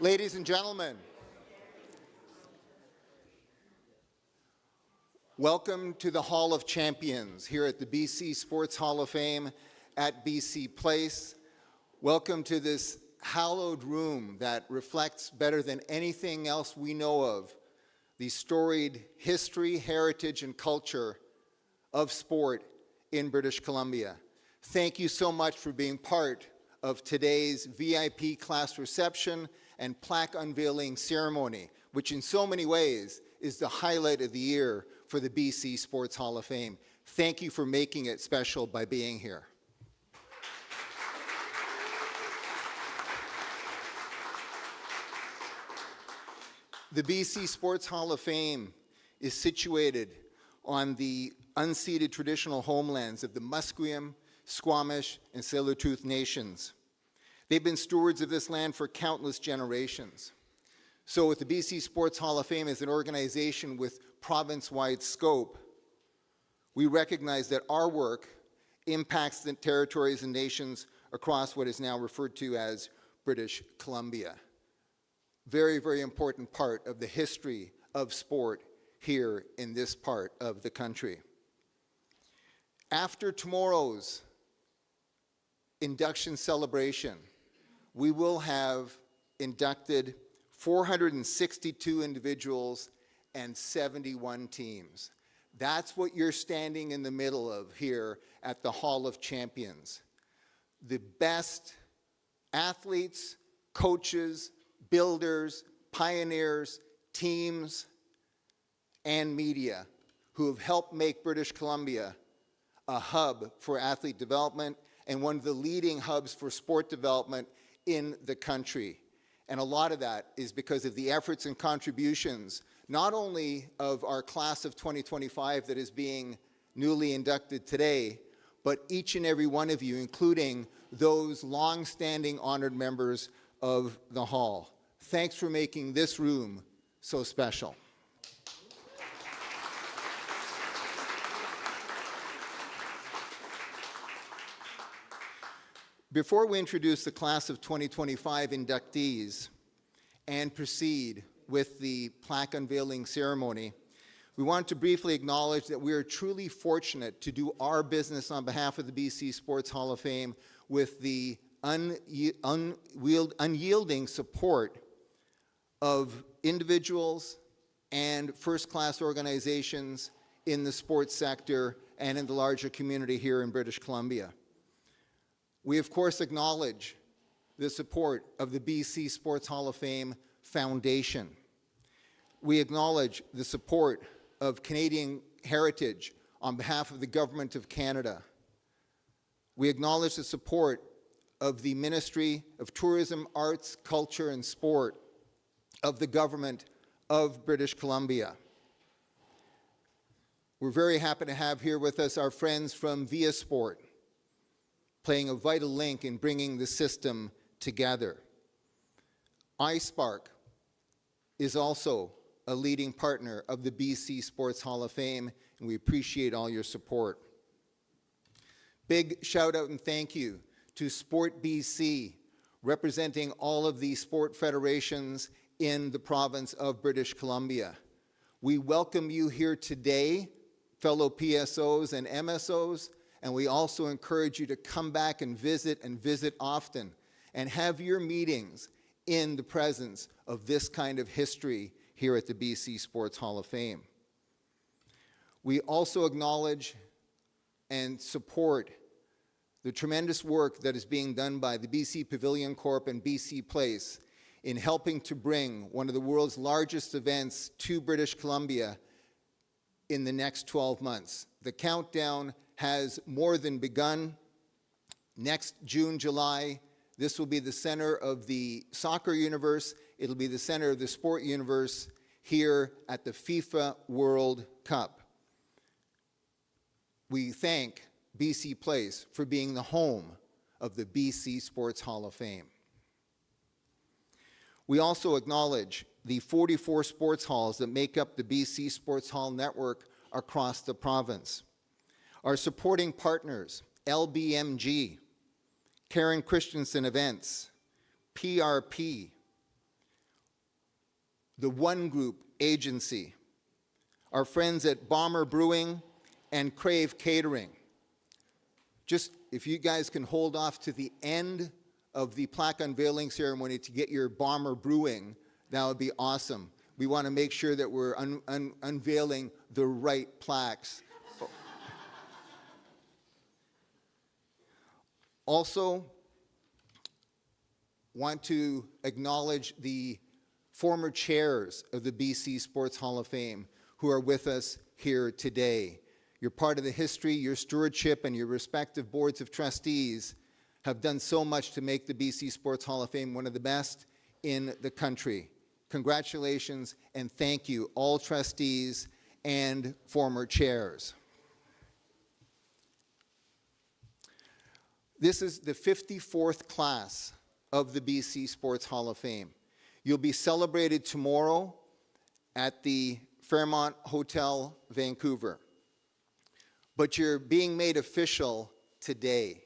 Ladies and gentlemen, welcome to the Hall of Champions here at the BC Sports Hall of Fame at BC Place. Welcome to this hallowed room that reflects better than anything else we know of the storied history, heritage, and culture of sport in British Columbia. Thank you so much for being part of today's VIP class reception and plaque unveiling ceremony, which in so many ways is the highlight of the year for the BC Sports Hall of Fame. Thank you for making it special by being here. The BC Sports Hall of Fame is situated on the unceded traditional homelands of the Musqueam, Squamish, and Tsleil-Waututh nations. They've been stewards of this land for countless generations. So with the BC Sports Hall of Fame as an organization with province-wide scope, we recognize that our work impacts the territories and nations across what is now referred to as British Columbia. Very, very important part of the history of sport here in this part of the country. After tomorrow's induction celebration, we will have inducted 462 individuals and 71 teams. That's what you're standing in the middle of here at the Hall of Champions. The best athletes, coaches, builders, pioneers, teams, and media who have helped make British Columbia a hub for athlete development and one of the leading hubs for sport development in the country. And a lot of that is because of the efforts and contributions, not only of our class of 2025 that is being newly inducted today, but each and every one of you, including those long-standing honored members of the Hall. Thanks for making this room so special. Before we introduce the class of 2025 inductees and proceed with the plaque unveiling ceremony, we want to briefly acknowledge that we are truly fortunate to do our business on behalf of the BC Sports Hall of Fame with the unyielding support of individuals and first-class organizations in the sports sector and in the larger community here in British Columbia. We, of course, acknowledge the support of the BC Sports Hall of Fame Foundation. We acknowledge the support of Canadian Heritage on behalf of the Government of Canada. We acknowledge the support of the Ministry of Tourism, Arts, Culture, and Sport of the Government of British Columbia. We're very happy to have here with us our friends from Via Sport, playing a vital link in bringing the system together. iSpark is also a leading partner of the BC Sports Hall of Fame, and we appreciate all your support. Big shout out and thank you to Sport BC, representing all of the sport federations in the province of British Columbia. We welcome you here today, fellow PSOs and MSOs, and we also encourage you to come back and visit often and have your meetings in the presence of this kind of history here at the BC Sports Hall of Fame. We also acknowledge and support the tremendous work that is being done by the BC Pavilion Corp and BC Place in helping to bring one of the world's largest events to British Columbia in the next 12 months. The countdown has more than begun. Next June, July, this will be the center of the soccer universe. It'll be the center of the sport universe here at the FIFA World Cup. We thank BC Place for being the home of the BC Sports Hall of Fame. We also acknowledge the 44 sports halls that make up the BC Sports Hall network across the province. Our supporting partners, LBMG, Karen Christensen Events, PRP, the One Group Agency, our friends at Bomber Brewing and Crave Catering. Just if you guys can hold off to the end of the plaque unveiling ceremony to get your Bomber Brewing, that would be awesome. We want to make sure that we're unveiling the right plaques. Also, want to acknowledge the former chairs of the BC Sports Hall of Fame who are with us here today. You're part of the history, your stewardship, and your respective boards of trustees have done so much to make the BC Sports Hall of Fame one of the best in the country. Congratulations and thank you, all trustees and former chairs. This is the 54th class of the BC Sports Hall of Fame. You'll be celebrated tomorrow at the Fairmont Hotel, Vancouver. But you're being made official today.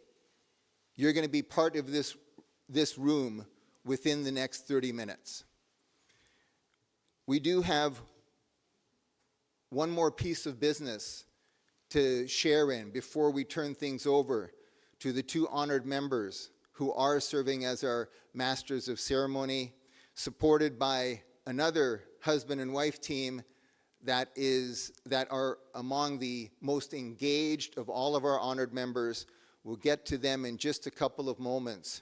You're going to be part of this room within the next 30 minutes. We do have one more piece of business to share in before we turn things over to the two honored members who are serving as our Masters of Ceremony, supported by another husband and wife team that are among the most engaged of all of our honored members. We'll get to them in just a couple of moments.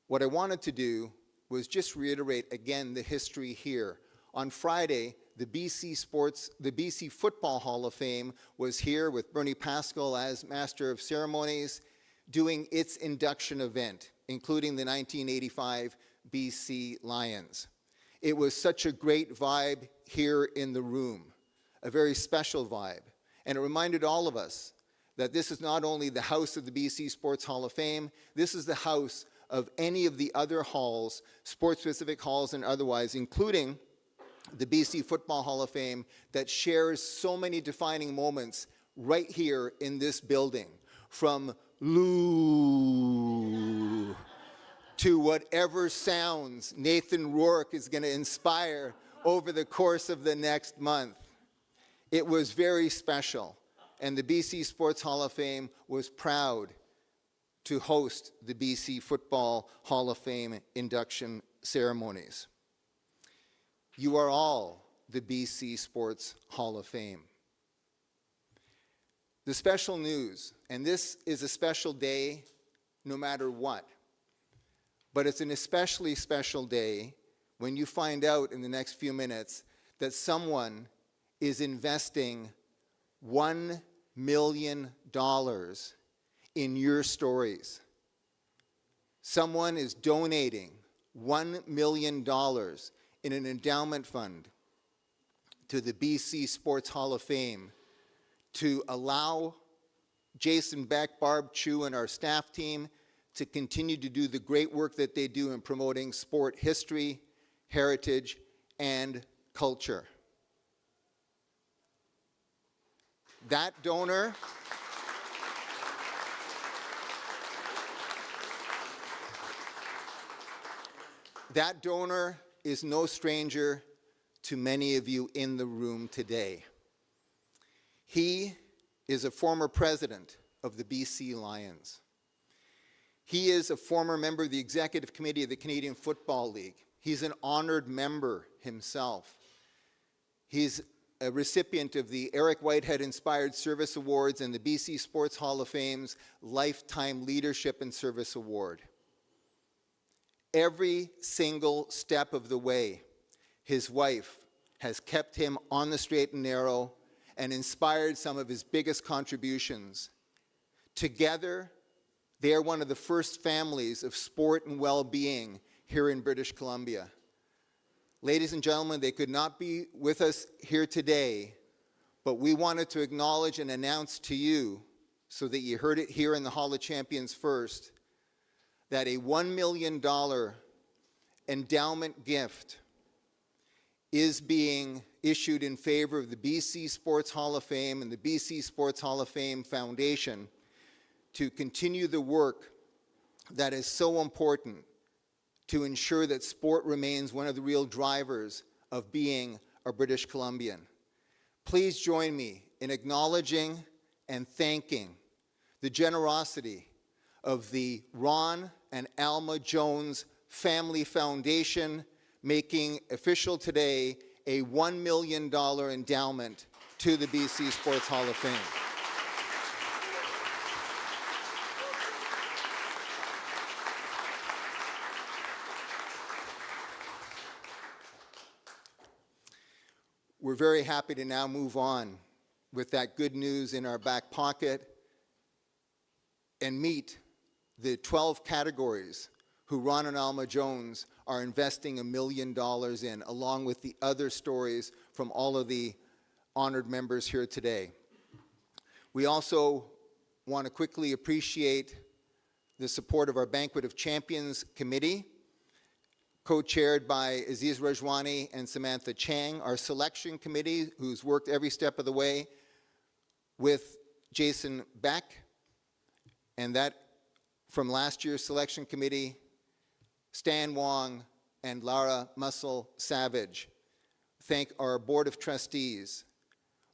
What I wanted to do was just reiterate again the history here. On Friday, the BC Football Hall of Fame was here with Bernie Pascal as Master of Ceremonies, doing its induction event, including the 1985 BC Lions. It was such a great vibe here in the room, a very special vibe. And it reminded all of us that this is not only the house of the BC Sports Hall of Fame, this is the house of any of the other halls, sports-specific halls and otherwise, including the BC Football Hall of Fame, that shares so many defining moments right here in this building, from Lou to whatever sounds Nathan Rourke is going to inspire over the course of the next month. It was very special, and the BC Sports Hall of Fame was proud to host the BC Football Hall of Fame induction ceremonies. You are all the BC Sports Hall of Fame. The special news, and this is a special day no matter what, but it's an especially special day when you find out in the next few minutes that someone is investing $1 million in your stories. Someone is donating $1 million in an endowment fund to the BC Sports Hall of Fame to allow Jason Beck, Barb Chu, and our staff team to continue to do the great work that they do in promoting sport history, heritage, and culture. That donor is no stranger to many of you in the room today. He is a former president of the BC Lions. He is a former member of the Executive Committee of the Canadian Football League. He's an honored member himself. He's a recipient of the Eric Whitehead Inspired Service Awards and the BC Sports Hall of Fame's Lifetime Leadership and Service Award. Every single step of the way, his wife has kept him on the straight and narrow and inspired some of his biggest contributions. Together, they are one of the first families of sport and well-being here in British Columbia. Ladies and gentlemen, they could not be with us here today, but we wanted to acknowledge and announce to you, so that you heard it here in the Hall of Champions first, that a $1 million endowment gift is being issued in favor of the BC Sports Hall of Fame and the BC Sports Hall of Fame Foundation to continue the work that is so important to ensure that sport remains one of the real drivers of being a British Columbian. Please join me in acknowledging and thanking the generosity of the Ron and Alma Jones Family Foundation, making official today a $1 million endowment to the BC Sports Hall of Fame. We're very happy to now move on with that good news in our back pocket and meet the 12 categories who Ron and Alma Jones are investing $1 million in, along with the other stories from all of the honored members here today. We also want to quickly appreciate the support of our Banquet of Champions Committee, co-chaired by Aziz Rajwani and Samantha Chang, our selection committee, who's worked every step of the way with Jason Beck, and that from last year's selection committee, Stan Wong and Lara Muscle Savage. Thank our Board of Trustees.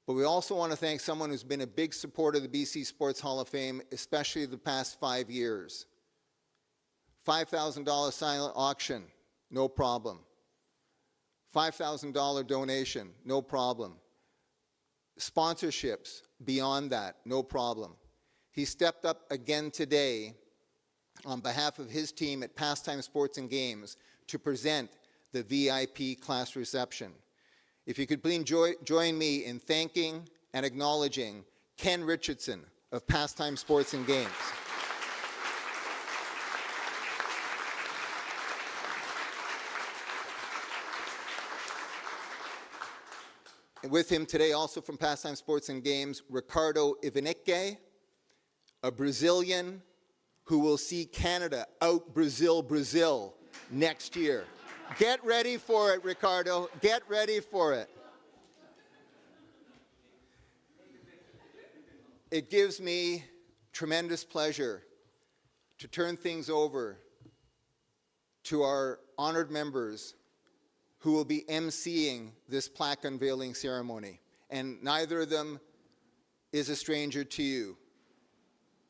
But we also want to thank someone who's been a big supporter of the BC Sports Hall of Fame, especially the past 5 years. $5,000 silent auction, no problem. $5,000 donation, no problem. Sponsorships beyond that, no problem. He stepped up again today on behalf of his team at Pastime Sports and Games to present the VIP class reception. If you could please join me in thanking and acknowledging Ken Richardson of Pastime Sports and Games. And with him today, also from Pastime Sports and Games, Ricardo Ivanique, a Brazilian who will see Canada out Brazil next year. Get ready for it, Ricardo. Get ready for it. It gives me tremendous pleasure to turn things over to our honored members who will be emceeing this plaque unveiling ceremony. And neither of them is a stranger to you.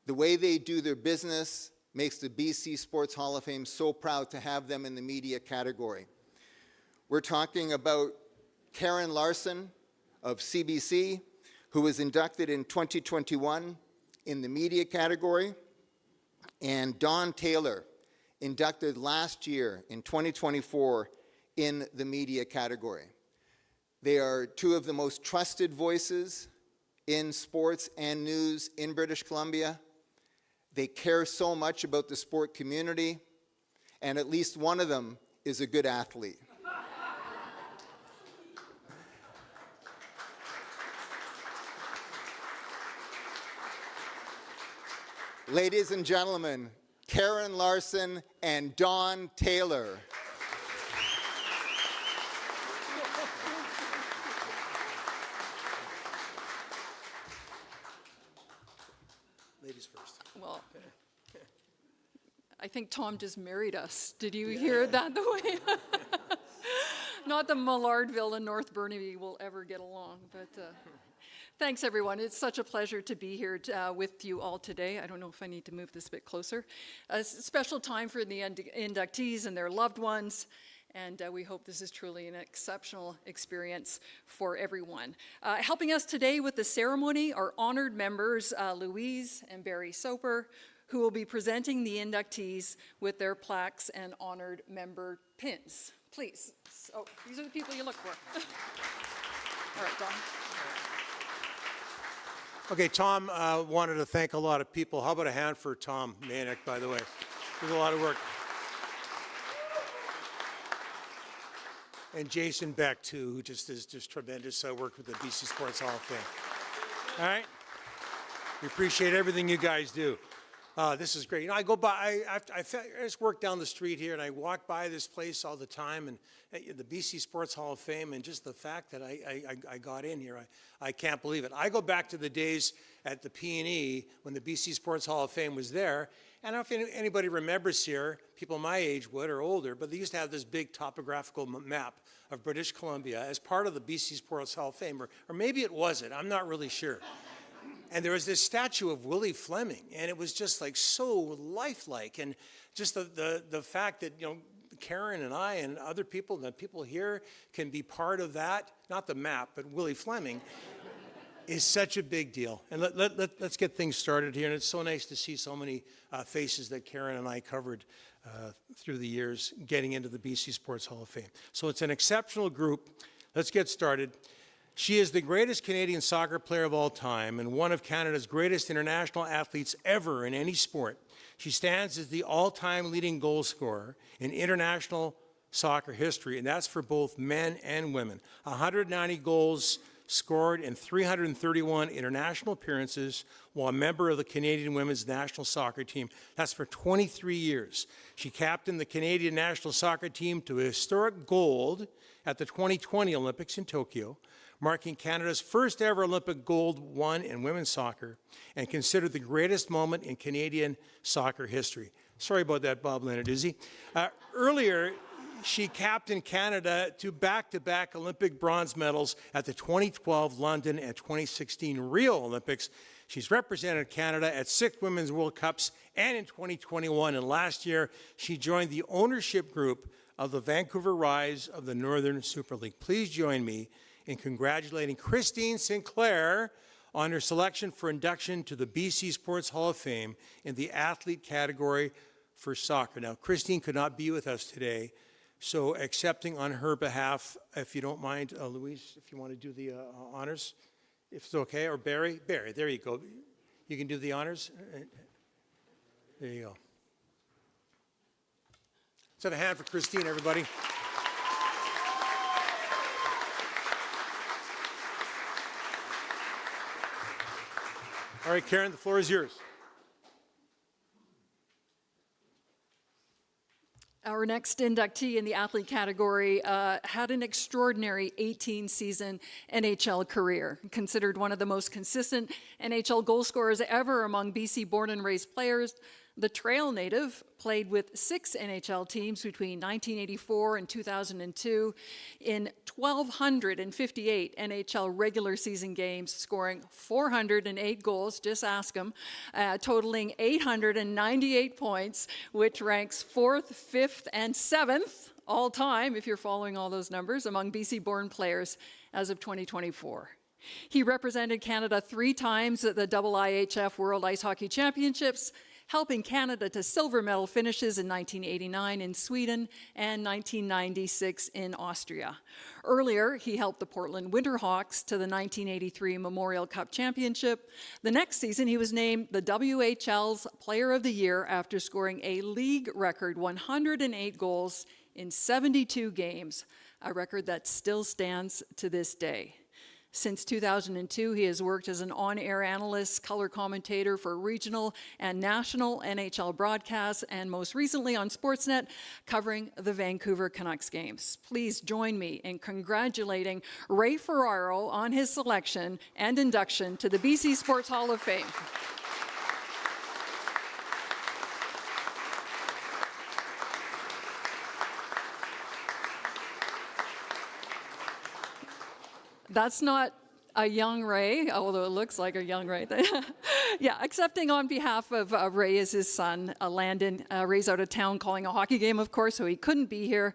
The way they do their business makes the BC Sports Hall of Fame so proud to have them in the media category. We're talking about Karen Larson of CBC, who was inducted in 2021 in the media category, and Don Taylor, inducted last year in 2024 in the media category. They are two of the most trusted voices in sports and news in British Columbia. They care so much about the sport community, and at least one of them is a good athlete. Ladies and gentlemen, Karen Larson and Don Taylor. Ladies first. Well, I think Tom just married us. Did you hear that the way? Not that Millardville and North Burnaby will ever get along, but thanks everyone. It's such a pleasure to be here with you all today. I don't know if I need to move this a bit closer. A special time for the inductees and their loved ones. And we hope this is truly an exceptional experience for everyone. Helping us today with the ceremony are honored members Louise and Barry Soper, who will be presenting the inductees with their plaques and honored member pins. Please. Oh, these are the people you look for. All right, Don. Okay, Tom wanted to thank a lot of people. How about a hand for Tom Manick, by the way? There's a lot of work. And Jason Beck, too, who just is just tremendous work with the BC Sports Hall of Fame. All right? We appreciate everything you guys do. This is great. You know, I go by, I just work down the street here, and I walk by this place all the time, and the BC Sports Hall of Fame, and just the fact that I got in here, I can't believe it. I go back to the days at the P&E when the BC Sports Hall of Fame was there, and I don't know if anybody remembers here, people my age would or older, but they used to have this big topographical map of British Columbia as part of the BC Sports Hall of Fame, or maybe it wasn't, I'm not really sure. And there was this statue of Willie Fleming, and it was just like so lifelike. And just the fact that, you know, Karen and I and other people, the people here can be part of that, not the map, but Willie Fleming, is such a big deal. And let's get things started here. And it's so nice to see so many faces that Karen and I covered through the years getting into the BC Sports Hall of Fame. So it's an exceptional group. Let's get started. She is the greatest Canadian soccer player of all time and one of Canada's greatest international athletes ever in any sport. She stands as the all-time leading goal scorer in international soccer history, and that's for both men and women. 190 goals scored in 331 international appearances while a member of the Canadian women's national soccer team. That's for 23 years. She captained the Canadian national soccer team to a historic gold at the 2020 Olympics in Tokyo, marking Canada's first ever Olympic gold won in women's soccer and considered the greatest moment in Canadian soccer history. Sorry about that, Bob Lenarduzzi. Earlier, she captained Canada to back-to-back Olympic bronze medals at the 2012 London and 2016 Rio Olympics. She's represented Canada at 6 Women's World Cups and in 2021. And last year, she joined the ownership group of the Vancouver Rise of the Northern Super League. Please join me in congratulating Christine Sinclair on her selection for induction to the BC Sports Hall of Fame in the athlete category for soccer. Now, Christine could not be with us today, so accepting on her behalf, if you don't mind, Louise, if you want to do the honors, if it's okay, or Barry, there you go. You can do the honors. There you go. Let's have a hand for Christine, everybody. All right, Karen, the floor is yours. Our next inductee in the athlete category had an extraordinary 18-season NHL career, considered one of the most consistent NHL goal scorers ever among BC born and raised players. The Trail native played with 6 NHL teams between 1984 and 2002 in 1,258 NHL regular season games, scoring 408 goals, just ask him, totaling 898 points, which ranks 4th, 5th, and 7th all time, if you're following all those numbers, among BC-born players as of 2024. He represented Canada 3 times at the IIHF World Ice Hockey Championships, helping Canada to silver medal finishes in 1989 in Sweden and 1996 in Austria. Earlier, he helped the Portland Winterhawks to the 1983 Memorial Cup Championship. The next season, he was named the WHL's Player of the Year after scoring a league record 108 goals in 72 games, a record that still stands to this day. Since 2002, he has worked as an on-air analyst, color commentator for regional and national NHL broadcasts, and most recently on Sportsnet, covering the Vancouver Canucks games. Please join me in congratulating Ray Ferraro on his selection and induction to the BC Sports Hall of Fame. That's not a young Ray, although it looks like a young Ray. Yeah, accepting on behalf of Ray is his son, Landon. Ray's out of town calling a hockey game, of course, so he couldn't be here.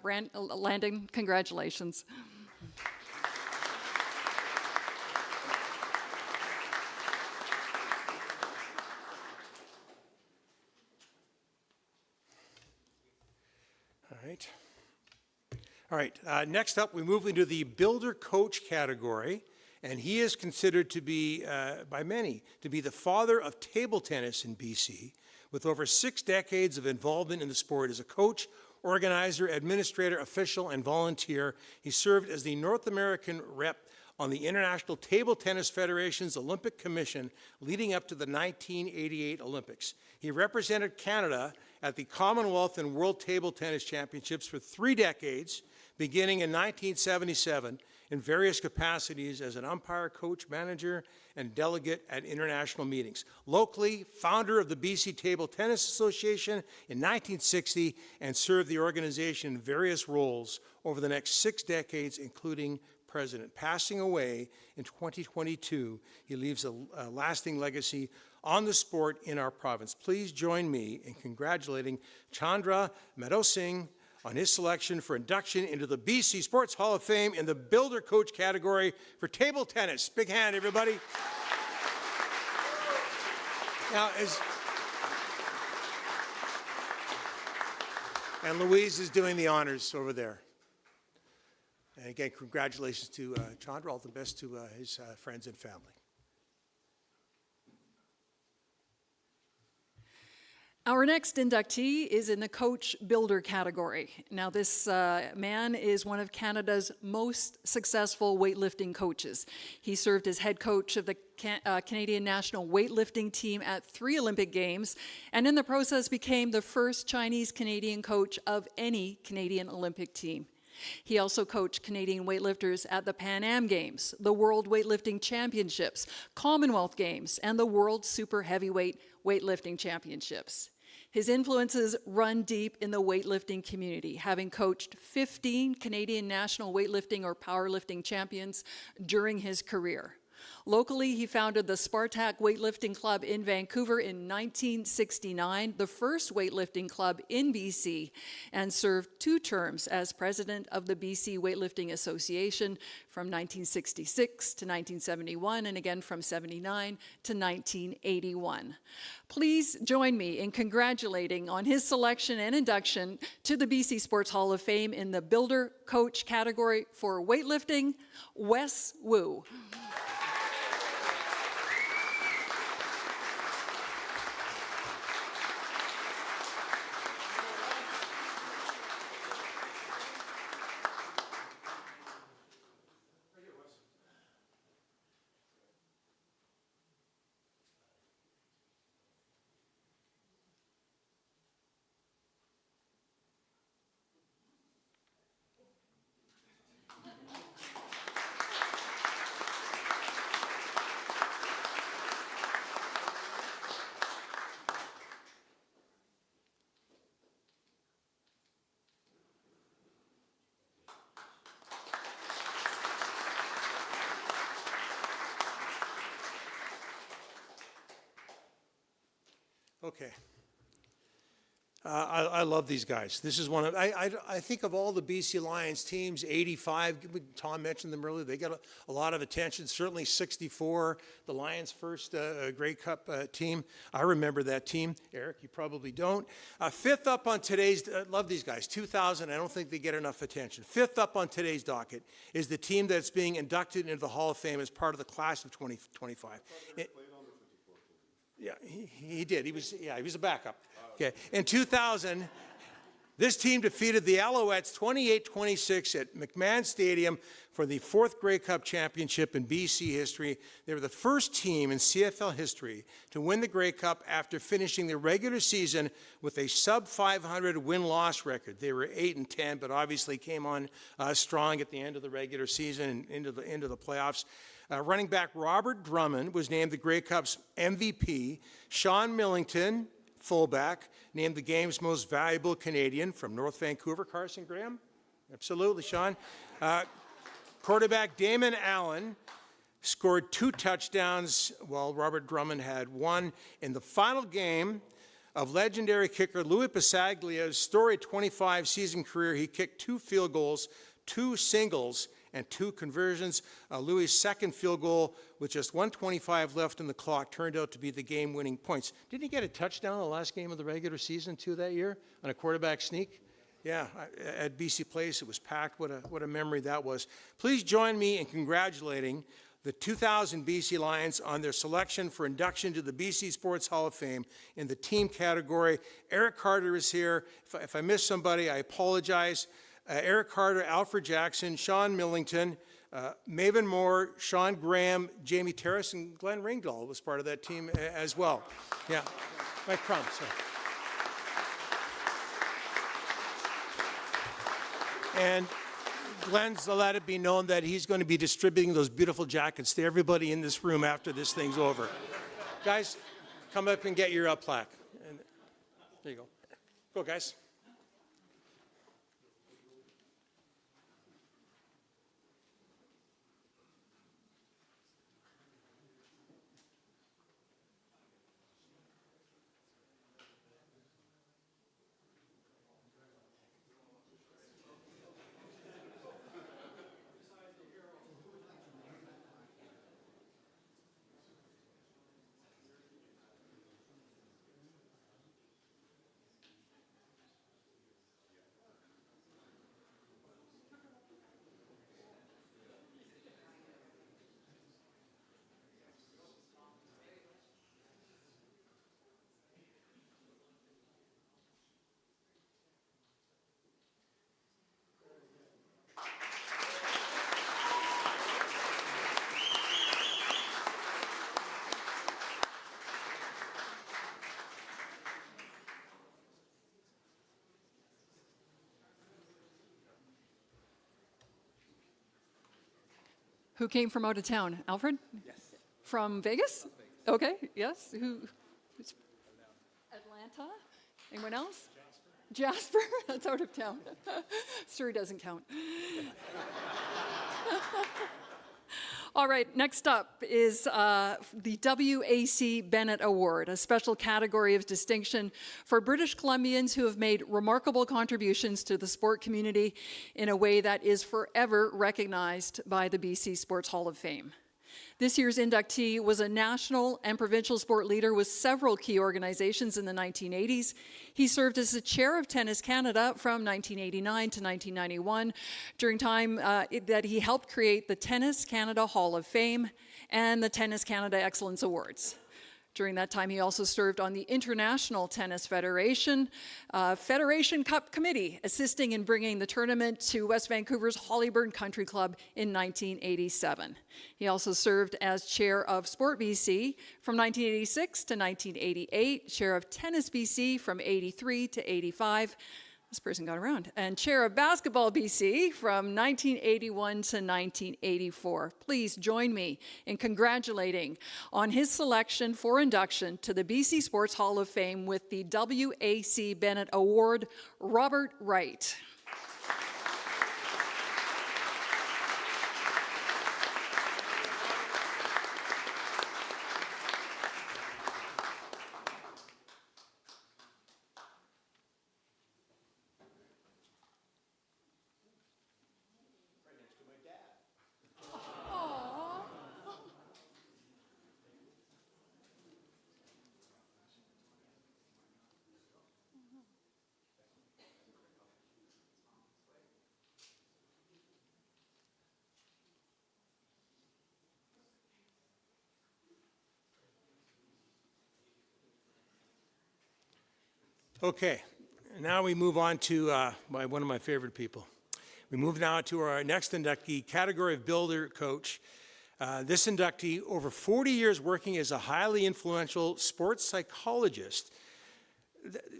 Landon, congratulations. All right, next up, we move into the builder coach category, and he is considered to be, by many, to be the father of table tennis in BC, with over 6 decades of involvement in the sport as a coach, organizer, administrator, official, and volunteer. He served as the North American rep on the International Table Tennis Federation's Olympic Commission leading up to the 1988 Olympics. He represented Canada at the Commonwealth and World Table Tennis Championships for 3 decades, beginning in 1977, in various capacities as an umpire, coach, manager, and delegate at international meetings. Locally, founder of the BC Table Tennis Association in 1960, and served the organization in various roles over the next 6 decades, including president. Passing away in 2022, he leaves a lasting legacy on the sport in our province. Please join me in congratulating Chandra Meadow Singh on his selection for induction into the BC Sports Hall of Fame in the Builder Coach category for table tennis. Big hand, everybody. Now, and Louise is doing the honors over there. And again, congratulations to Chandra. All the best to his friends and family. Our next inductee is in the Coach Builder category. Now, this man is one of Canada's most successful weightlifting coaches. He served as head coach of the Canadian national weightlifting team at 3 Olympic Games, and in the process became the first Chinese-Canadian coach of any Canadian Olympic team. He also coached Canadian weightlifters at the Pan Am Games, the World Weightlifting Championships, Commonwealth Games, and the World Super Heavyweight Weightlifting Championships. His influences run deep in the weightlifting community, having coached 15 Canadian national weightlifting or powerlifting champions during his career. Locally, he founded the Spartak Weightlifting Club in Vancouver in 1969, the first weightlifting club in BC, and served 2 terms as president of the BC Weightlifting Association from 1966 to 1971, and again from 79 to 1981. Please join me in congratulating on his selection and induction to the BC Sports Hall of Fame in the Builder Coach category for weightlifting, Wes Wu. Okay. I love these guys. This is one of, I think of all the BC Lions teams, 85, Tom mentioned them earlier, they got a lot of attention, certainly 64, the Lions' first Grey Cup team. I remember that team. Eric, you probably don't. 5th up on today's, love these guys, 2000, I don't think they get enough attention. 5th up on today's docket is the team that's being inducted into the Hall of Fame as part of the class of 2025. Yeah, he did. He was a backup. Okay. In 2000, this team defeated the Alouettes 28-26 at McMahon Stadium for the 4th Grey Cup championship in BC history. They were the first team in CFL history to win the Grey Cup after finishing the regular season with a sub-500 win-loss record. They were 8-10, but obviously came on strong at the end of the regular season and into the playoffs. Running back Robert Drummond was named the Grey Cup's MVP. Sean Millington, fullback, named the game's most valuable Canadian from North Vancouver. Carson Graham? Absolutely, Sean. Quarterback Damon Allen scored 2 touchdowns while Robert Drummond had 1. In the final game of legendary kicker Louis Passaglia's storied 25-season career, he kicked 2 field goals, 2 singles, and 2 conversions. Louis' second field goal with just 1:25 left in the clock turned out to be the game-winning points. Didn't he get a touchdown in the last game of the regular season, too, that year on a quarterback sneak? Yeah, at BC Place, it was packed. What a memory that was. Please join me in congratulating the 2000 BC Lions on their selection for induction to the BC Sports Hall of Fame in the team category. Eric Carter is here. If I missed somebody, I apologize. Eric Carter, Alfred Jackson, Sean Millington, Maven Moore, Sean Graham, Jamie Terrace, and Glenn Ringdahl was part of that team as well. Yeah, Mike Crum, sorry. And Glenn's let it be known that he's going to be distributing those beautiful jackets to everybody in this room after this thing's over. Guys, come up and get your plaque. And there you go. Go, guys. Who came from out of town? Alfred? Yes. From Vegas? Okay, yes. Who's Atlanta? Anyone else? Jasper? That's out of town. Surrey doesn't count. All right, next up is the WAC Bennett Award, a special category of distinction for British Columbians who have made remarkable contributions to the sport community in a way that is forever recognized by the BC Sports Hall of Fame. This year's inductee was a national and provincial sport leader with several key organizations in the 1980s. He served as the chair of Tennis Canada from 1989 to 1991, during time that he helped create the Tennis Canada Hall of Fame and the Tennis Canada Excellence Awards. During that time, he also served on the International Tennis Federation Federation Cup Committee, assisting in bringing the tournament to West Vancouver's Hollyburn Country Club in 1987. He also served as chair of Sport BC from 1986 to 1988, chair of Tennis BC from 83 to 85. This person got around. And chair of Basketball BC from 1981 to 1984. Please join me in congratulating on his selection for induction to the BC Sports Hall of Fame with the WAC Bennett Award, Robert Wright. Okay, now we move on to one of my favorite people. We move now to our next inductee, category of builder coach. This inductee, over 40 years working as a highly influential sports psychologist.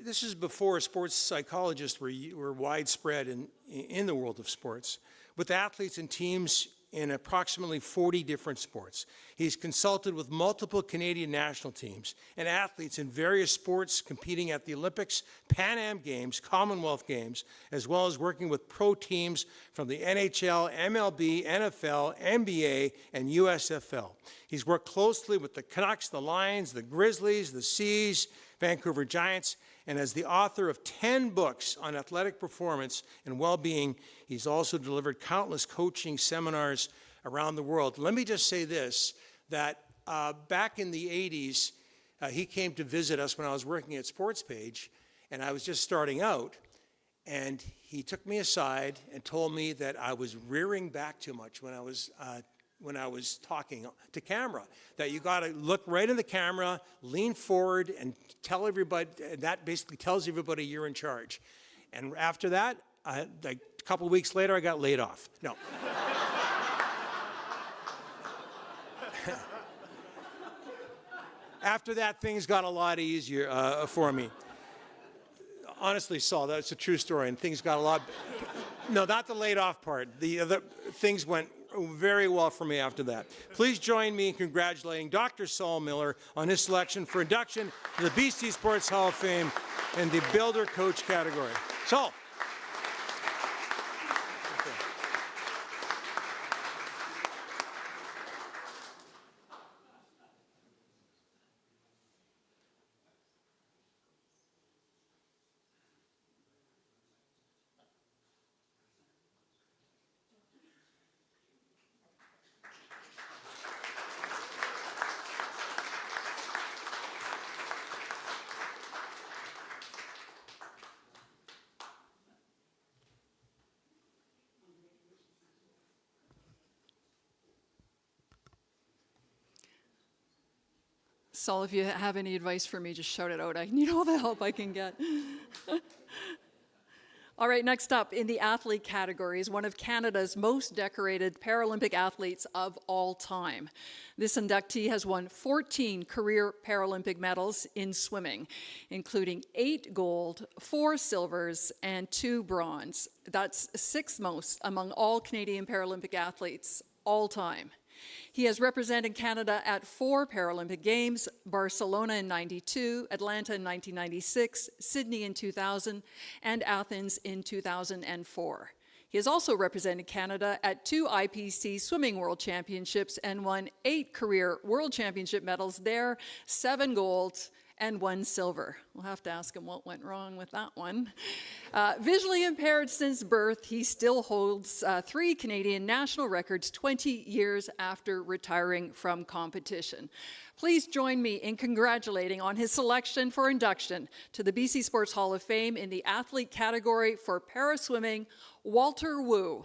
This is before sports psychologists were widespread in the world of sports, with athletes and teams in approximately 40 different sports. He's consulted with multiple Canadian national teams and athletes in various sports competing at the Olympics, Pan Am Games, Commonwealth Games, as well as working with pro teams from the NHL, MLB, NFL, NBA, and USFL. He's worked closely with the Canucks, the Lions, the Grizzlies, the Seas, Vancouver Giants, and as the author of 10 books on athletic performance and well-being, he's also delivered countless coaching seminars around the world. Let me just say this, that back in the 80s, he came to visit us when I was working at SportsPage, and I was just starting out, and he took me aside and told me that I was rearing back too much when I was talking to camera, that you got to look right in the camera, lean forward, and tell everybody, that basically tells everybody you're in charge. And after that, like a couple of weeks later, I got laid off. No. After that, things got a lot easier for me. Honestly, Saul, that's a true story, and things got a lot. No, not the laid off part. The other things went very well for me after that. Please join me in congratulating Dr. Saul Miller on his selection for induction to the BC Sports Hall of Fame in the Builder Coach category. Saul. Saul, if you have any advice for me, just shout it out. I need all the help I can get. All right, next up in the athlete category is one of Canada's most decorated Paralympic athletes of all time. This inductee has won 14 career Paralympic medals in swimming, including 8 gold, 4 silvers, and 2 bronze. That's 6th most among all Canadian Paralympic athletes all time. He has represented Canada at 4 Paralympic Games, Barcelona in '92, Atlanta in 1996, Sydney in 2000, and Athens in 2004. He has also represented Canada at 2 IPC Swimming World Championships and won 8 career World Championship medals there, 7 gold, and 1 silver. We'll have to ask him what went wrong with that one. Visually impaired since birth, he still holds 3 Canadian national records 20 years after retiring from competition. Please join me in congratulating on his selection for induction to the BC Sports Hall of Fame in the athlete category for paraswimming, Walter Wu.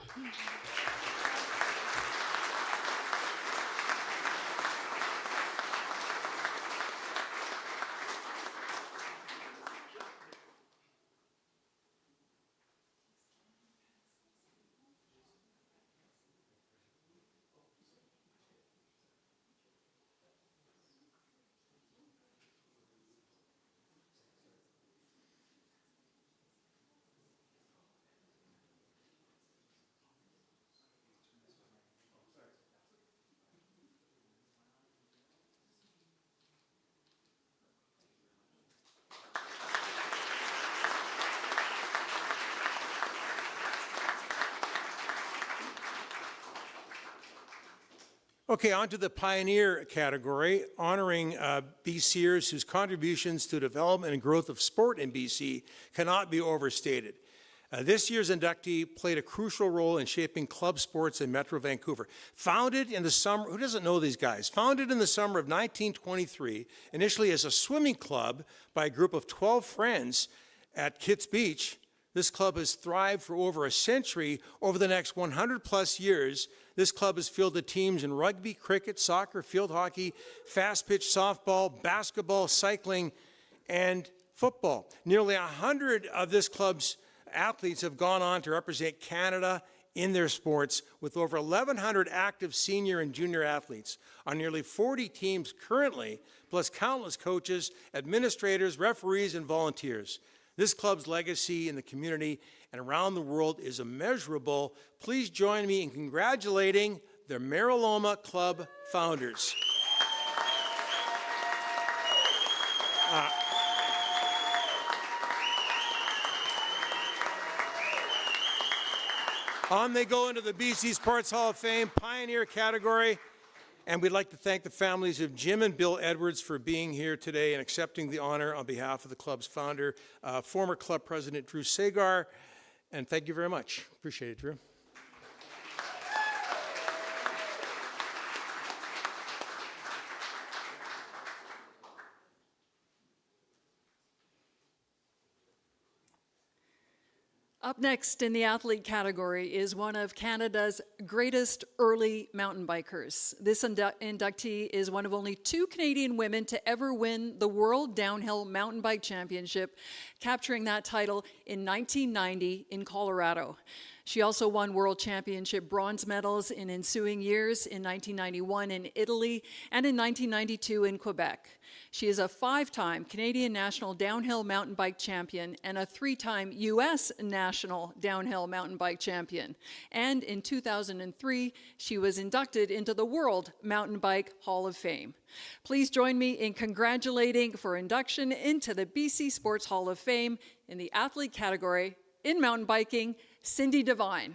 Okay, on to the Pioneer category, honoring BCers whose contributions to development and growth of sport in BC cannot be overstated. This year's inductee played a crucial role in shaping club sports in Metro Vancouver. Founded in the summer, who doesn't know these guys? Founded in the summer of 1923, initially as a swimming club by a group of 12 friends at Kits Beach, this club has thrived for over a century. Over the next 100 plus years, this club has fielded teams in rugby, cricket, soccer, field hockey, fast pitch softball, basketball, cycling, and football. Nearly 100 of this club's athletes have gone on to represent Canada in their sports, with over 1,100 active senior and junior athletes on nearly 40 teams currently, plus countless coaches, administrators, referees, and volunteers. This club's legacy in the community and around the world is immeasurable. Please join me in congratulating the Mariloma Club founders. On they go into the BC Sports Hall of Fame Pioneer category. And we'd like to thank the families of Jim and Bill Edwards for being here today and accepting the honor on behalf of the club's founder, former club president Drew Sagar. And thank you very much. Appreciate it, Drew. Up next in the athlete category is one of Canada's greatest early mountain bikers. This inductee is one of only 2 Canadian women to ever win the World Downhill Mountain Bike Championship, capturing that title in 1990 in Colorado. She also won World Championship bronze medals in ensuing years in 1991 in Italy and in 1992 in Quebec. She is a 5-time Canadian National Downhill Mountain Bike Champion and a 3-time U.S. National Downhill Mountain Bike Champion. And in 2003, she was inducted into the World Mountain Bike Hall of Fame. Please join me in congratulating for induction into the BC Sports Hall of Fame in the athlete category in mountain biking, Cindy Devine.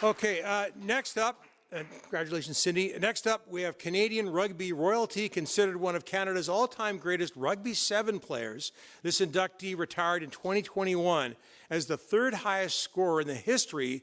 Okay, next up, congratulations, Cindy. Next up, we have Canadian rugby royalty, considered one of Canada's all-time greatest rugby 7 players. This inductee retired in 2021 as the 3rd highest scorer in the history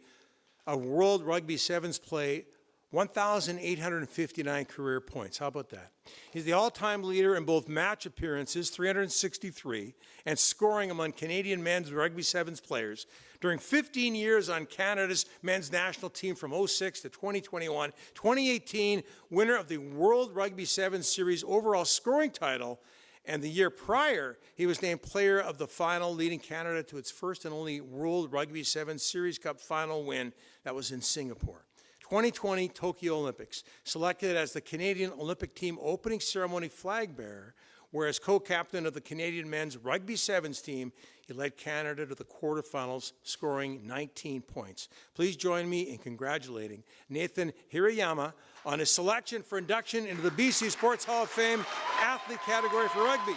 of World Rugby Sevens play, 1,859 career points. How about that? He's the all-time leader in both match appearances, 363, and scoring among Canadian men's rugby sevens players. During 15 years on Canada's men's national team from 06 to 2021, 2018, winner of the World Rugby Sevens Series overall scoring title, and the year prior, he was named player of the final, leading Canada to its first and only World Rugby Sevens Series Cup final win. That was in Singapore. 2020 Tokyo Olympics, selected as the Canadian Olympic team opening ceremony flag bearer, where as co-captain of the Canadian men's rugby sevens team, he led Canada to the quarterfinals, scoring 19 points. Please join me in congratulating Nathan Hirayama on his selection for induction into the BC Sports Hall of Fame athlete category for rugby.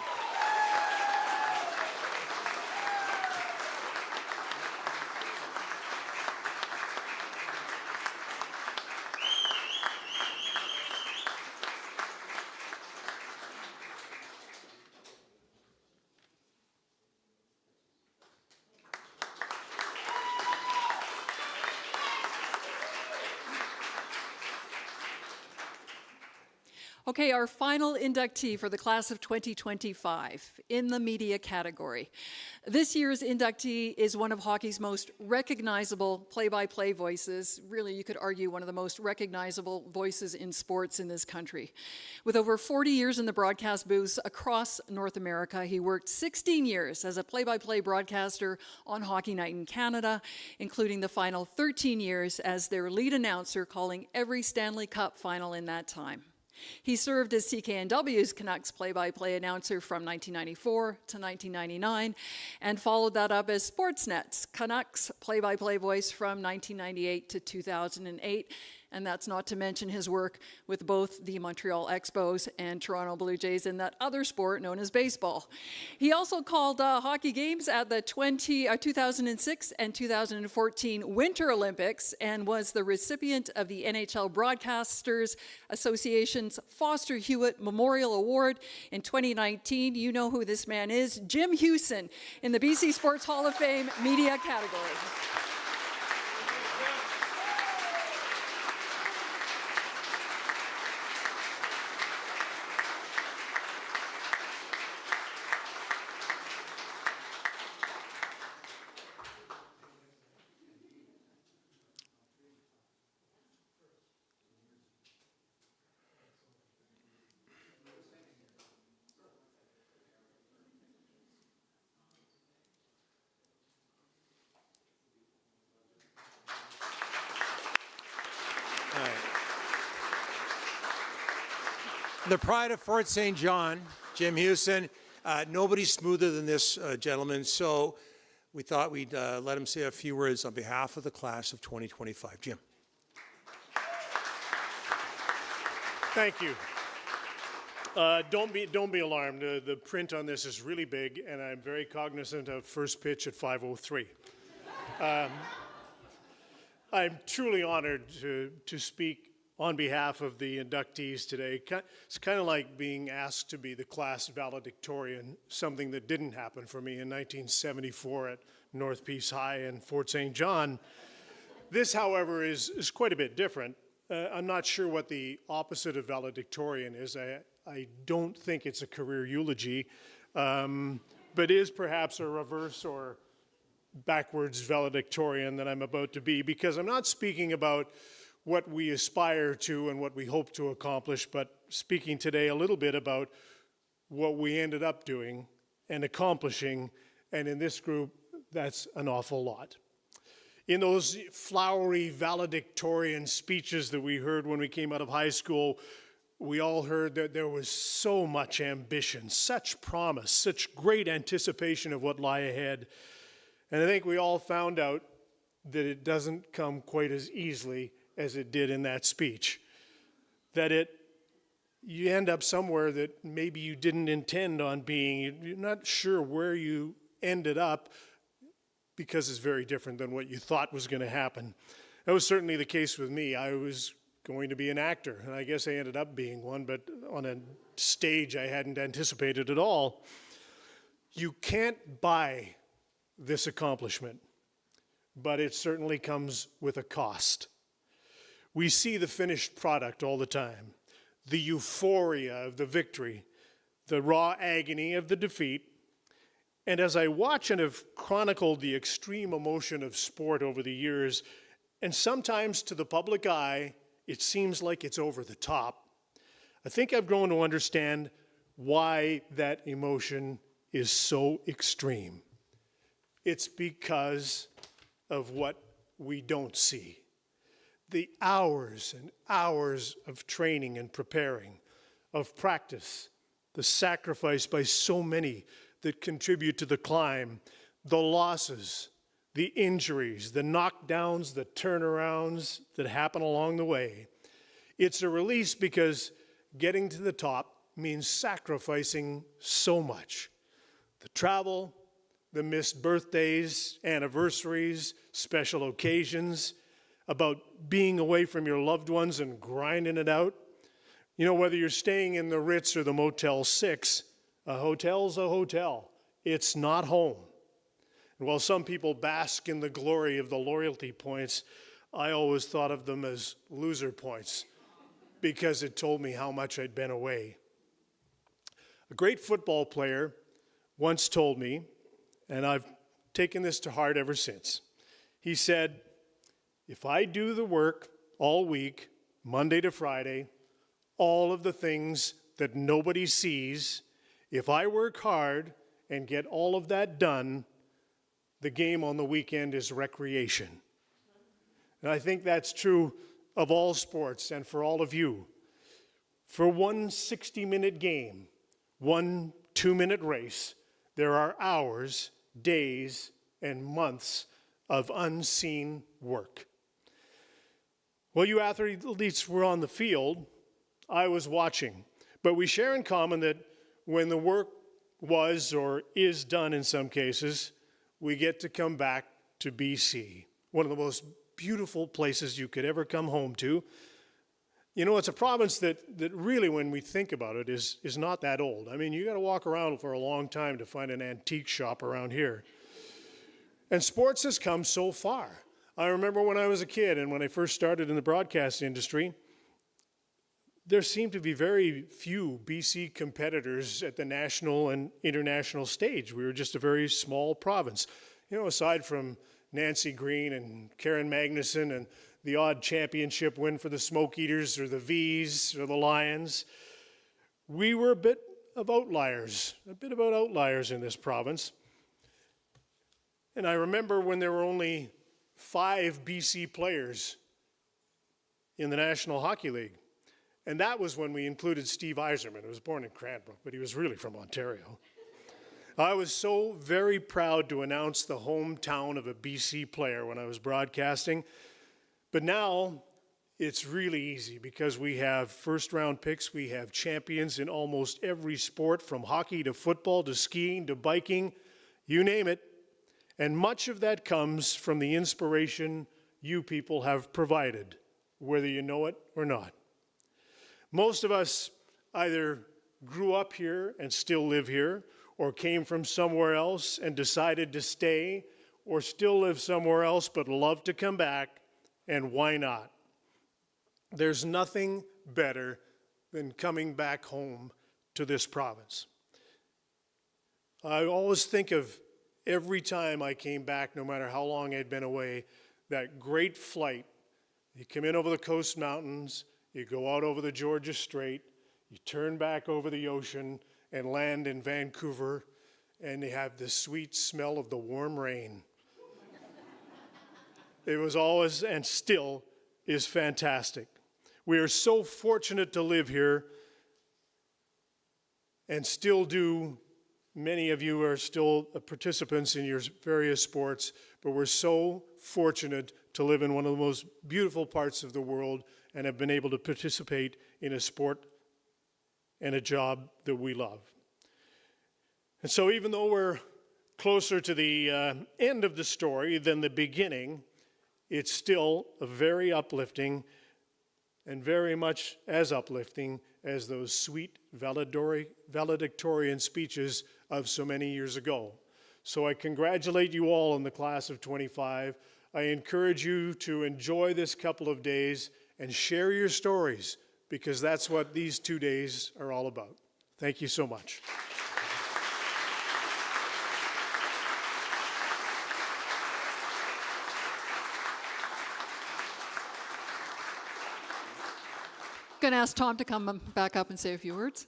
Okay, our final inductee for the class of 2025 in the media category. This year's inductee is one of hockey's most recognizable play-by-play voices. Really, you could argue one of the most recognizable voices in sports in this country. With over 40 years in the broadcast booths across North America, he worked 16 years as a play-by-play broadcaster on Hockey Night in Canada, including the final 13 years as their lead announcer, calling every Stanley Cup final in that time. He served as CKNW's Canucks play-by-play announcer from 1994 to 1999 and followed that up as Sportsnet's Canucks play-by-play voice from 1998 to 2008. And that's not to mention his work with both the Montreal Expos and Toronto Blue Jays in that other sport known as baseball. He also called hockey games at the 2006 and 2014 Winter Olympics and was the recipient of the NHL Broadcasters Association's Foster Hewitt Memorial Award. In 2019, you know who this man is, Jim Hewson, in the BC Sports Hall of Fame media category. The pride of Fort St. John, Jim Hewson. Nobody's smoother than this gentleman, so we thought we'd let him say a few words on behalf of the class of 2025. Jim. Thank you. Don't be alarmed. The print on this is really big, and I'm very cognizant of first pitch at 5:03. I'm truly honored to speak on behalf of the inductees today. It's kind of like being asked to be the class valedictorian, something that didn't happen for me in 1974 at North Peace High and Fort St. John. This, however, is quite a bit different. I'm not sure what the opposite of valedictorian is. I don't think it's a career eulogy, but is perhaps a reverse or backwards valedictorian that I'm about to be, because I'm not speaking about what we aspire to and what we hope to accomplish, but speaking today a little bit about what we ended up doing and accomplishing, and in this group, that's an awful lot. In those flowery valedictorian speeches that we heard when we came out of high school, we all heard that there was so much ambition, such promise, such great anticipation of what lie ahead. And I think we all found out that it doesn't come quite as easily as it did in that speech. That you end up somewhere that maybe you didn't intend on being. You're not sure where you ended up because it's very different than what you thought was going to happen. That was certainly the case with me. I was going to be an actor, and I guess I ended up being one, but on a stage I hadn't anticipated at all. You can't buy this accomplishment, but it certainly comes with a cost. We see the finished product all the time, the euphoria of the victory, the raw agony of the defeat. And as I watch and have chronicled the extreme emotion of sport over the years, and sometimes to the public eye, it seems like it's over the top, I think I've grown to understand why that emotion is so extreme. It's because of what we don't see. The hours and hours of training and preparing, of practice, the sacrifice by so many that contribute to the climb, the losses, the injuries, the knockdowns, the turnarounds that happen along the way. It's a release because getting to the top means sacrificing so much. The travel, the missed birthdays, anniversaries, special occasions, about being away from your loved ones and grinding it out. You know, whether you're staying in the Ritz or the Motel 6, a hotel's a hotel. It's not home. And while some people bask in the glory of the loyalty points, I always thought of them as loser points because it told me how much I'd been away. A great football player once told me, and I've taken this to heart ever since. He said, if I do the work all week, Monday to Friday, all of the things that nobody sees, if I work hard and get all of that done, the game on the weekend is recreation. And I think that's true of all sports and for all of you. For one 60-minute game, one 2-minute race, there are hours, days, and months of unseen work. While you athletes were on the field, I was watching. But we share in common that when the work was or is done in some cases, we get to come back to BC, one of the most beautiful places you could ever come home to. You know, it's a province that really, when we think about it, is not that old. I mean, you got to walk around for a long time to find an antique shop around here. And sports has come so far. I remember when I was a kid and when I first started in the broadcast industry, there seemed to be very few BC competitors at the national and international stage. We were just a very small province. You know, aside from Nancy Green and Karen Magnuson and the odd championship win for the Smoke Eaters or the V's or the Lions, we were a bit about outliers in this province. And I remember when there were only 5 BC players in the National Hockey League. And that was when we included Steve Yzerman, who was born in Cranbrook, but he was really from Ontario. I was so very proud to announce the hometown of a BC player when I was broadcasting. But now it's really easy because we have first-round picks. We have champions in almost every sport, from hockey to football to skiing to biking, you name it. And much of that comes from the inspiration you people have provided, whether you know it or not. Most of us either grew up here and still live here, or came from somewhere else and decided to stay, or still live somewhere else but love to come back, and why not? There's nothing better than coming back home to this province. I always think of every time I came back, no matter how long I'd been away, that great flight. You come in over the Coast Mountains, you go out over the Georgia Strait, you turn back over the ocean and land in Vancouver, and you have the sweet smell of the warm rain. It was always and still is fantastic. We are so fortunate to live here and still do. Many of you are still participants in your various sports, but we're so fortunate to live in one of the most beautiful parts of the world and have been able to participate in a sport and a job that we love. And so even though we're closer to the end of the story than the beginning, it's still a very uplifting and very much as uplifting as those sweet valedictorian speeches of so many years ago. So I congratulate you all in the class of 25. I encourage you to enjoy this couple of days and share your stories, because that's what these 2 days are all about. Thank you so much. Going to ask Tom to come back up and say a few words.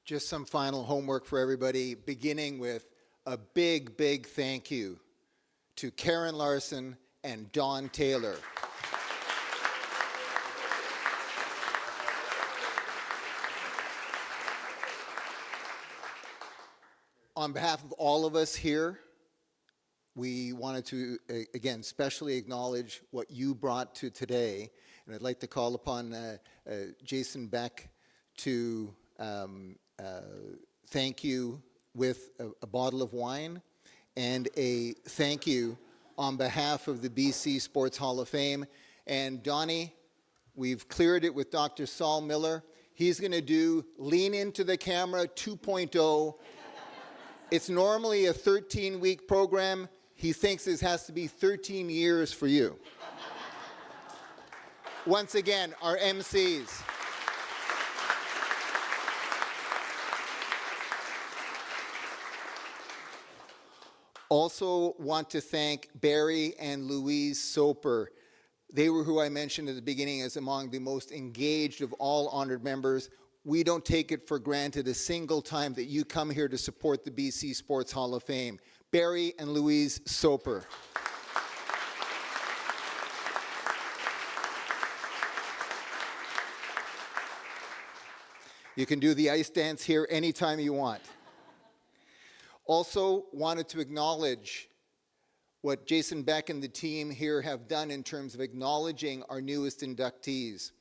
Just some final homework for everybody, beginning with a big, big thank you to Karen Larson and Don Taylor. On behalf of all of us here, we wanted to, again, specially acknowledge what you brought to today. And I'd like to call upon Jason Beck to thank you with a bottle of wine and a thank you on behalf of the BC Sports Hall of Fame. And Donnie, we've cleared it with Dr. Saul Miller. He's going to do Lean Into the Camera 2.0. It's normally a 13-week program. He thinks this has to be 13 years for you. Once again, our MCs. Also want to thank Barry and Louise Soper. They were who I mentioned at the beginning as among the most engaged of all honored members. We don't take it for granted a single time that you come here to support the BC Sports Hall of Fame. Barry and Louise Soper. You can do the ice dance here anytime you want. Also wanted to acknowledge what Jason Beck and the team here have done in terms of acknowledging our newest inductees.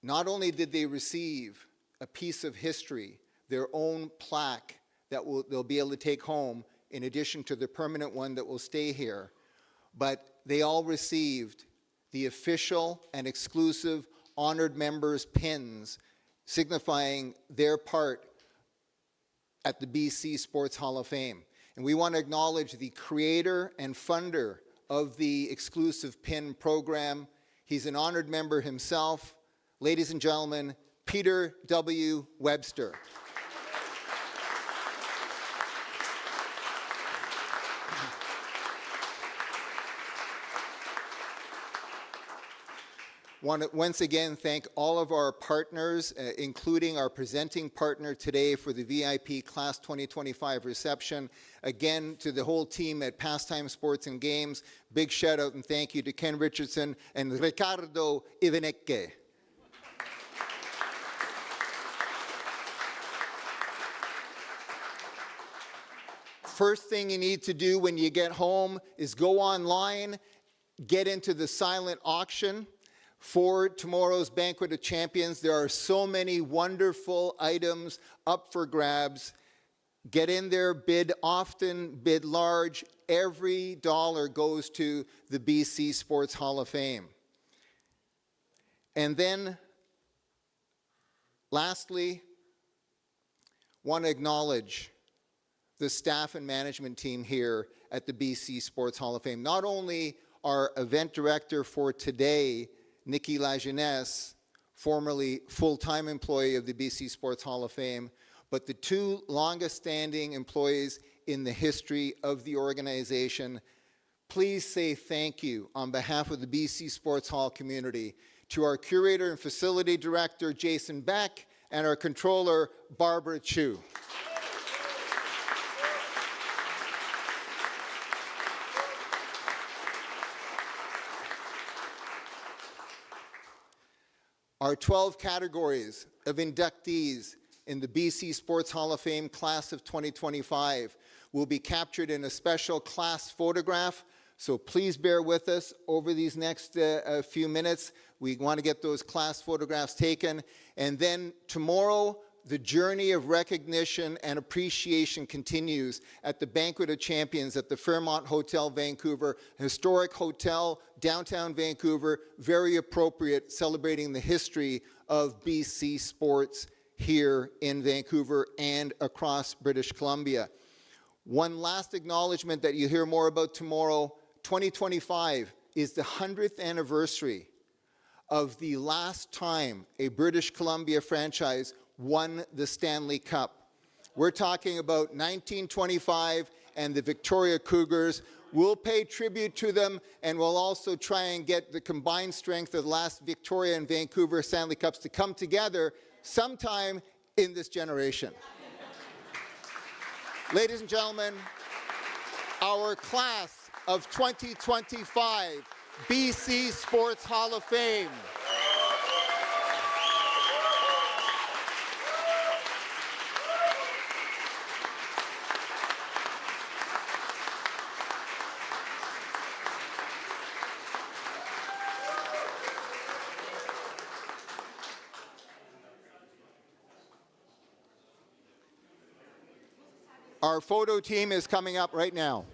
Not only did they receive a piece of history, their own plaque that they'll be able to take home, in addition to the permanent one that will stay here, but they all received the official and exclusive honored members pins signifying their part at the BC Sports Hall of Fame. And we want to acknowledge the creator and funder of the exclusive pin program. He's an honored member himself. Ladies and gentlemen, Peter W. Webster. Want to once again thank all of our partners, including our presenting partner today for the VIP Class 2025 reception. Again, to the whole team at Pastime Sports and Games, big shout out and thank you to Ken Richardson and Ricardo Ivanecke. First thing you need to do when you get home is go online, get into the silent auction for tomorrow's Banquet of Champions. There are so many wonderful items up for grabs. Get in there, bid often, bid large. Every dollar goes to the BC Sports Hall of Fame. And then, lastly, want to acknowledge the staff and management team here at the BC Sports Hall of Fame. Not only our event director for today, Nikki Lajeunesse, formerly full-time employee of the BC Sports Hall of Fame, but the two longest-standing employees in the history of the organization. Please say thank you on behalf of the BC Sports Hall community to our curator and facility director, Jason Beck, and our controller, Barbara Chu. Our 12 categories of inductees in the BC Sports Hall of Fame class of 2025 will be captured in a special class photograph. So please bear with us over these next few minutes. We want to get those class photographs taken. And then tomorrow, the journey of recognition and appreciation continues at the Banquet of Champions at the Fairmont Hotel, Vancouver, historic hotel, downtown Vancouver, very appropriate, celebrating the history of BC sports here in Vancouver and across British Columbia. One last acknowledgement that you hear more about tomorrow. 2025 is the 100th anniversary of the last time a British Columbia franchise won the Stanley Cup. We're talking about 1925 and the Victoria Cougars. We'll pay tribute to them, and we'll also try and get the combined strength of the last Victoria and Vancouver Stanley Cups to come together sometime in this generation. Ladies and gentlemen, our class of 2025 BC Sports Hall of Fame. Our photo team is coming up right now.